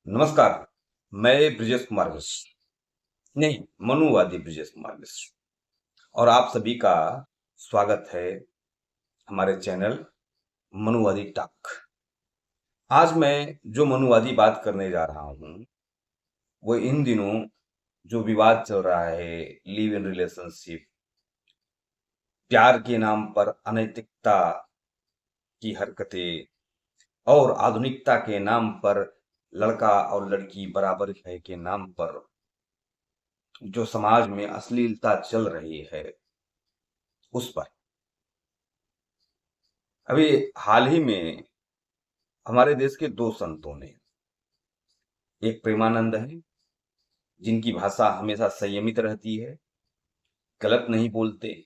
नमस्कार। मैं ब्रिजेश कुमार मिश्र, नहीं, मनुवादी ब्रिजेश कुमार मिश्र, और आप सभी का स्वागत है हमारे चैनल मनुवादी टॉक। आज मैं जो मनुवादी बात करने जा रहा हूँ वो इन दिनों जो विवाद चल रहा है, लिव इन रिलेशनशिप, प्यार के नाम पर अनैतिकता की हरकतें और आधुनिकता के नाम पर लड़का और लड़की बराबर है के नाम पर जो समाज में अश्लीलता चल रही है उस पर। अभी हाल ही में हमारे देश के दो संतों ने, एक प्रेमानंद है जिनकी भाषा हमेशा संयमित रहती है, गलत नहीं बोलते।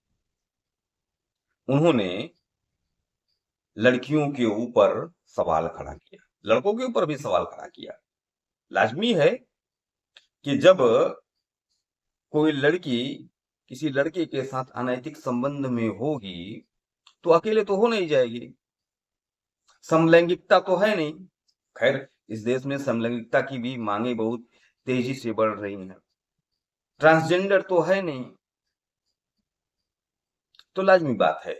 उन्होंने लड़कियों के ऊपर सवाल खड़ा किया, लड़कों के ऊपर भी सवाल खड़ा किया। लाजमी है कि जब कोई लड़की किसी लड़के के साथ अनैतिक संबंध में होगी तो अकेले तो हो नहीं जाएगी। समलैंगिकता तो है नहीं। खैर, इस देश में समलैंगिकता की भी मांगे बहुत तेजी से बढ़ रही हैं। ट्रांसजेंडर तो है नहीं। तो लाजमी बात है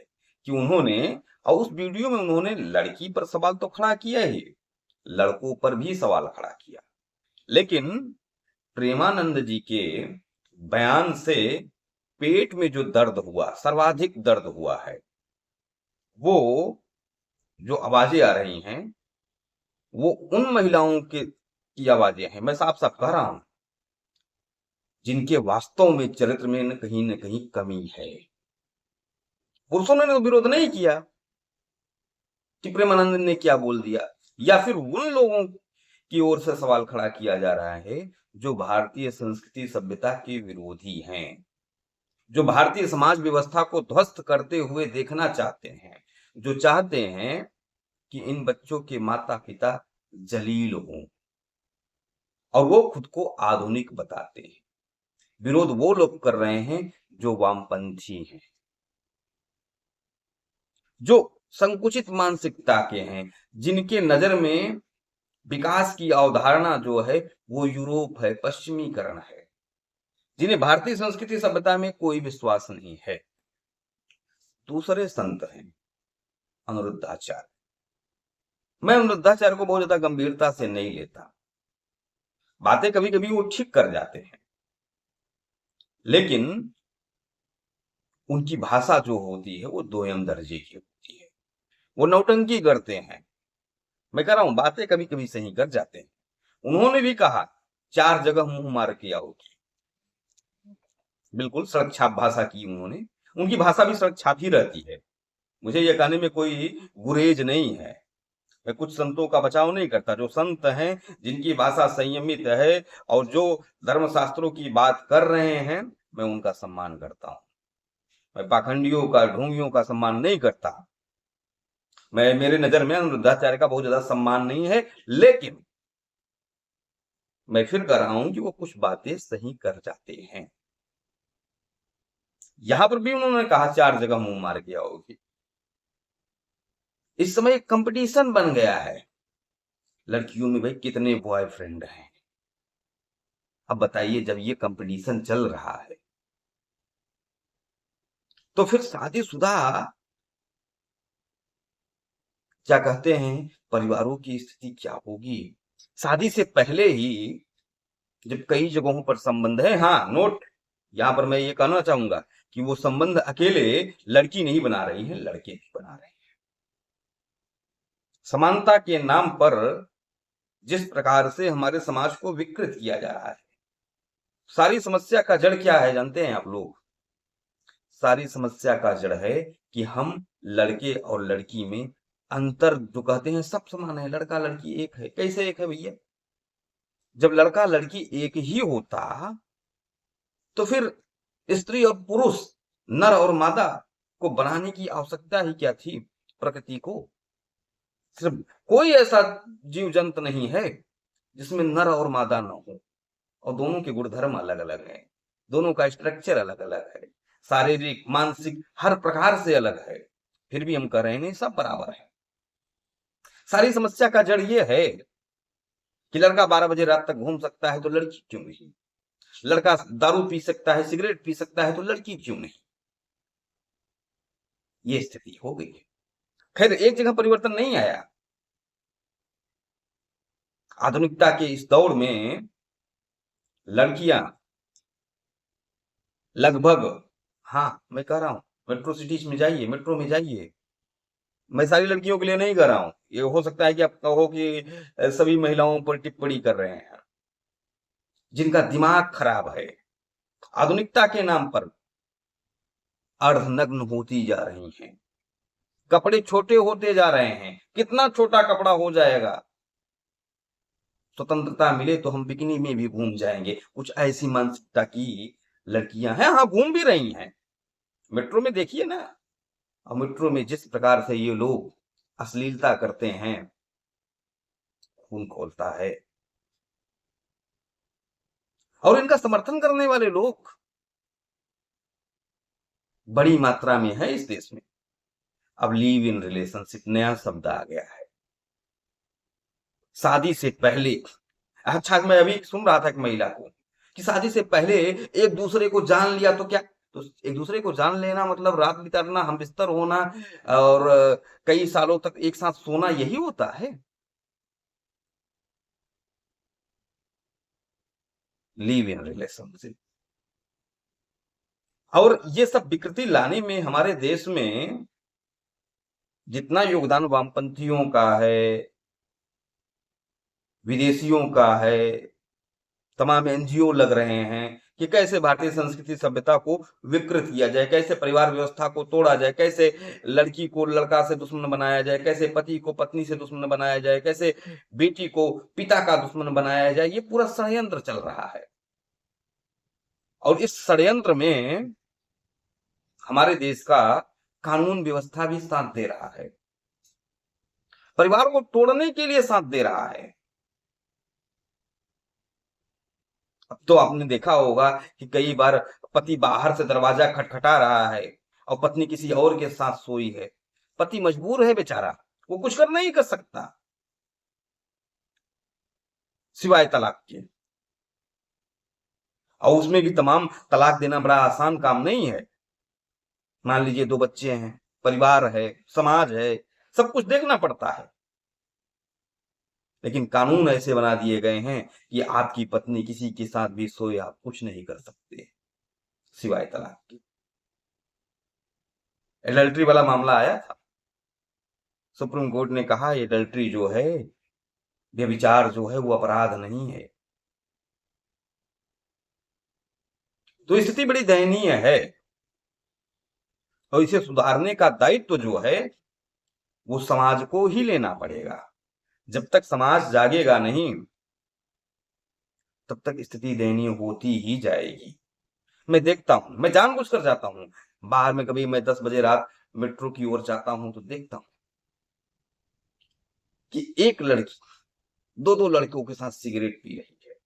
कि उन्होंने, और उस वीडियो में उन्होंने लड़की पर सवाल तो खड़ा किया ही, लड़कों पर भी सवाल खड़ा किया। लेकिन प्रेमानंद जी के बयान से पेट में जो दर्द हुआ, सर्वाधिक दर्द हुआ है, वो जो आवाजें आ रही हैं वो उन महिलाओं के की आवाजें हैं, मैं साफ साफ कह रहा हूं, जिनके वास्तव में चरित्र में न कहीं कमी है। पुरुषों ने तो विरोध नहीं किया कि प्रेमानंद ने क्या बोल दिया, या फिर उन लोगों की ओर से सवाल खड़ा किया जा रहा है जो भारतीय संस्कृति सभ्यता के विरोधी हैं, जो भारतीय समाज व्यवस्था को ध्वस्त करते हुए देखना चाहते हैं, जो चाहते हैं कि इन बच्चों के माता पिता जलील हों और वो खुद को आधुनिक बताते हैं। विरोध वो लोग कर रहे हैं जो वामपंथी हैं, जो संकुचित मानसिकता के हैं, जिनके नजर में विकास की अवधारणा जो है वो यूरोप है, पश्चिमीकरण है, जिन्हें भारतीय संस्कृति सभ्यता में कोई विश्वास नहीं है। दूसरे संत हैं अनिरुद्धाचार्य। मैं अनिरुद्धाचार्य को बहुत ज्यादा गंभीरता से नहीं लेता, बातें कभी कभी वो ठीक कर जाते हैं, लेकिन उनकी भाषा जो होती है वो दोयम दर्जे की होती है। वो नौटंकी करते हैं। मैं कह रहा हूं बातें कभी कभी सही कर जाते हैं। उन्होंने भी कहा 4 जगह मुंह मार के आओगी, बिल्कुल सड़क छाप भाषा की उन्होंने। उनकी भाषा भी सड़क छाप ही रहती है, मुझे ये कहने में कोई गुरेज नहीं है। मैं कुछ संतों का बचाव नहीं करता। जो संत हैं जिनकी भाषा संयमित है और जो धर्मशास्त्रों की बात कर रहे हैं, मैं उनका सम्मान करता हूं। मैं पाखंडियों का, ढोंगियों का सम्मान नहीं करता। मैं, मेरे नजर में अनिरुद्धाचार्य का बहुत ज्यादा सम्मान नहीं है, लेकिन मैं फिर कह रहा हूं कि वो कुछ बातें सही कर जाते हैं। यहां पर भी उन्होंने कहा 4 जगह मुंह मार के आओगी। इस समय एक कंपटीशन बन गया है लड़कियों में, भाई कितने बॉयफ्रेंड हैं। अब बताइए, जब ये कंपटीशन चल रहा है तो फिर शादीशुदा, क्या कहते हैं, परिवारों की स्थिति क्या होगी। शादी से पहले ही जब कई जगहों पर संबंध है, हाँ नोट, यहां पर मैं ये कहना चाहूंगा कि वो संबंध अकेले लड़की नहीं बना रही है, लड़के भी बना रहे हैं। समानता के नाम पर जिस प्रकार से हमारे समाज को विकृत किया जा रहा है, सारी समस्या का जड़ क्या है जानते हैं आप लोग? सारी समस्या का जड़ है कि हम लड़के और लड़की में अंतर, जो कहते हैं सब समान है, लड़का लड़की एक है। कैसे एक है भैया? जब लड़का लड़की एक ही होता तो फिर स्त्री और पुरुष, नर और मादा को बनाने की आवश्यकता ही क्या थी प्रकृति को? सिर्फ कोई ऐसा जीव जंत नहीं है जिसमें नर और मादा न हो, और दोनों के गुणधर्म अलग अलग हैं, दोनों का स्ट्रक्चर अलग अलग है, शारीरिक मानसिक हर प्रकार से अलग है। फिर भी हम कह रहे हैं नहीं, सब बराबर है। सारी समस्या का जड़ ये है कि लड़का 12 बजे रात तक घूम सकता है तो लड़की क्यों नहीं, लड़का दारू पी सकता है, सिगरेट पी सकता है तो लड़की क्यों नहीं। ये स्थिति हो गई है। खैर एक जगह परिवर्तन नहीं आया। आधुनिकता के इस दौर में लड़कियां लगभग, हाँ मैं कह रहा हूं, मेट्रो सिटीज में जाइए, मेट्रो में जाइए। मैं सारी लड़कियों के लिए नहीं कह रहा हूं, ये हो सकता है कि आप कहो कि सभी महिलाओं पर टिप्पणी कर रहे हैं। जिनका दिमाग खराब है, आधुनिकता के नाम पर अर्धनग्न होती जा रही हैं, कपड़े छोटे होते जा रहे हैं। कितना छोटा कपड़ा हो जाएगा, स्वतंत्रता मिले तो हम बिकिनी में भी घूम जाएंगे, कुछ ऐसी मानसिकता की लड़कियां हैं। हाँ घूम भी रही हैं, मेट्रो में देखिए ना। और मेट्रो में जिस प्रकार से ये लोग अश्लीलता करते हैं, खून खौलता है। और इनका समर्थन करने वाले लोग बड़ी मात्रा में है इस देश में। अब लिव इन रिलेशनशिप नया शब्द आ गया है। शादी से पहले, अच्छा मैं अभी सुन रहा था एक महिला को कि शादी से पहले एक दूसरे को जान लिया तो क्या, तो एक दूसरे को जान लेना मतलब रात बिताना, हम बिस्तर होना और कई सालों तक एक साथ सोना, यही होता है लिव इन रिलेशनशिप। और ये सब विकृति लाने में हमारे देश में जितना योगदान वामपंथियों का है, विदेशियों का है, तमाम एनजीओ लग रहे हैं कि कैसे भारतीय संस्कृति सभ्यता को विकृत किया जाए, कैसे परिवार व्यवस्था को तोड़ा जाए, कैसे लड़की को लड़का से दुश्मन बनाया जाए, कैसे पति को पत्नी से दुश्मन बनाया जाए, कैसे बेटी को पिता का दुश्मन बनाया जाए। ये पूरा षड्यंत्र चल रहा है। और इस षड्यंत्र में हमारे देश का कानून व्यवस्था भी साथ दे रहा है, परिवार को तोड़ने के लिए साथ दे रहा है। अब तो आपने देखा होगा कि कई बार पति बाहर से दरवाजा खटखटा रहा है और पत्नी किसी और के साथ सोई है, पति मजबूर है बेचारा, वो कुछ कर नहीं कर सकता सिवाय तलाक के। और उसमें भी तमाम तलाक देना बड़ा आसान काम नहीं है। मान लीजिए 2 बच्चे हैं, परिवार है, समाज है, सब कुछ देखना पड़ता है। लेकिन कानून ऐसे बना दिए गए हैं कि आपकी पत्नी किसी के साथ भी सोए, आप कुछ नहीं कर सकते सिवाय तलाक के। एडल्ट्री वाला मामला आया था, सुप्रीम कोर्ट ने कहा एडल्ट्री जो है, व्यभिचार जो है वो अपराध नहीं है। तो स्थिति बड़ी दयनीय है और इसे सुधारने का दायित्व जो है वो समाज को ही लेना पड़ेगा। जब तक समाज जागेगा नहीं तब तक स्थिति दयनीय होती ही जाएगी। मैं देखता हूं, मैं जानबूझकर जाता हूं बाहर में, कभी मैं 10 बजे रात मेट्रो की ओर जाता हूं तो देखता हूं कि एक लड़की 2-2 लड़कों के साथ सिगरेट पी रही है,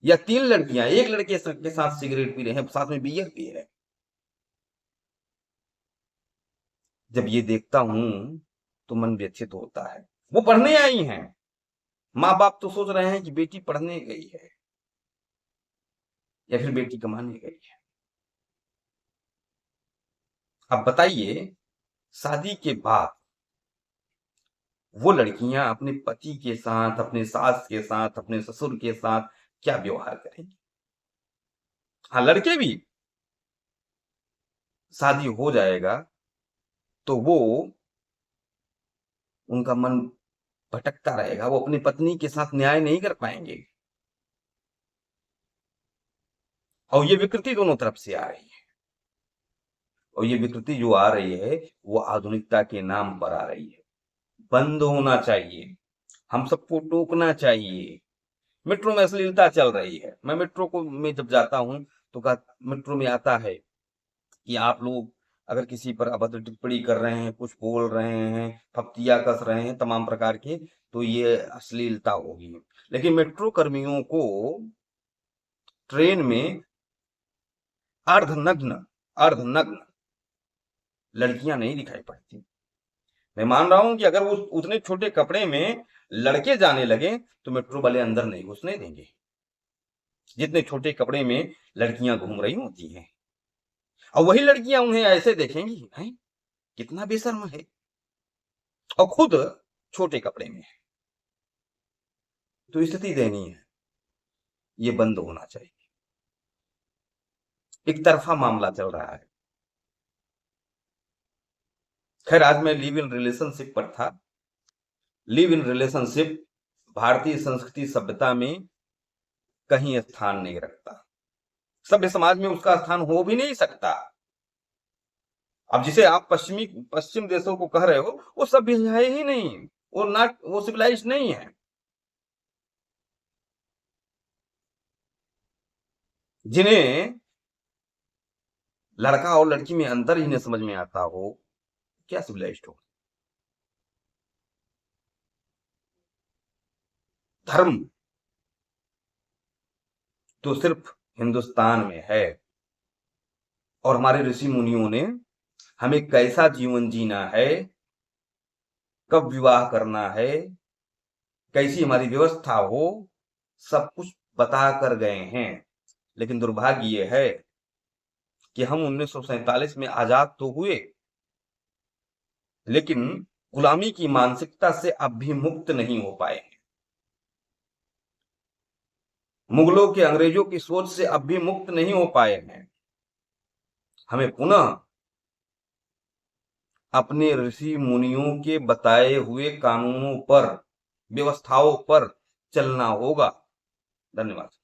या 3 लड़कियां एक लड़के के साथ सिगरेट पी रहे हैं, साथ में बियर पी रहे हैं। जब ये देखता हूं तो मन व्यथित होता है। वो पढ़ने आई हैं, माँ बाप तो सोच रहे हैं कि बेटी पढ़ने गई है या फिर बेटी कमाने गई है। अब बताइए, शादी के बाद वो लड़कियां अपने पति के साथ, अपने सास के साथ, अपने ससुर के साथ क्या व्यवहार करेंगी। हाँ लड़के भी, शादी हो जाएगा तो वो, उनका मन भटकता रहेगा, वो अपनी पत्नी के साथ न्याय नहीं कर पाएंगे। और ये विकृति दोनों तरफ से आ रही है, और ये विकृति जो आ रही है वो आधुनिकता के नाम पर आ रही है। बंद होना चाहिए, हम सबको टोकना चाहिए। मेट्रो में अश्लीलता चल रही है, मैं मेट्रो को में जब जाता हूं तो मेट्रो में आता है कि आप लोग अगर किसी पर अभद्र टिप्पणी कर रहे हैं, कुछ बोल रहे हैं, फप्तियां कस रहे हैं तमाम प्रकार के, तो ये अश्लीलता होगी। लेकिन मेट्रो कर्मियों को ट्रेन में अर्धनग्न अर्धनग्न लड़कियां नहीं दिखाई पड़ती। मैं मान रहा हूं कि अगर वो उतने छोटे कपड़े में लड़के जाने लगे तो मेट्रो वाले अंदर नहीं घुसने देंगे, जितने छोटे कपड़े में लड़कियां घूम रही होती हैं। और वही लड़कियां उन्हें ऐसे देखेंगी, हैं कितना बेशर्म है, और खुद छोटे कपड़े में है। तो स्थिति दयनीय है, ये बंद होना चाहिए। एक तरफा मामला चल रहा है। खैर, आज मैं लिव इन रिलेशनशिप पर था। लिव इन रिलेशनशिप भारतीय संस्कृति सभ्यता में कहीं स्थान नहीं रखता, सभ्य समाज में उसका स्थान हो भी नहीं सकता। अब जिसे आप पश्चिम देशों को कह रहे हो, वो सभ्य है ही नहीं, वो सिविलाइज नहीं है। जिन्हें लड़का और लड़की में अंतर ही नहीं समझ में आता हो, क्या सिविलाइज्ड हो? धर्म तो सिर्फ हिंदुस्तान में है, और हमारे ऋषि मुनियों ने हमें कैसा जीवन जीना है, कब विवाह करना है, कैसी हमारी व्यवस्था हो, सब कुछ बता कर गए हैं। लेकिन दुर्भाग्य ये है कि हम 1947 में आजाद तो हुए, लेकिन गुलामी की मानसिकता से अब भी मुक्त नहीं हो पाए हैं। मुगलों के, अंग्रेजों की सोच से अब भी मुक्त नहीं हो पाए हैं। हमें पुनः अपने ऋषि मुनियों के बताए हुए कानूनों पर, व्यवस्थाओं पर चलना होगा। धन्यवाद।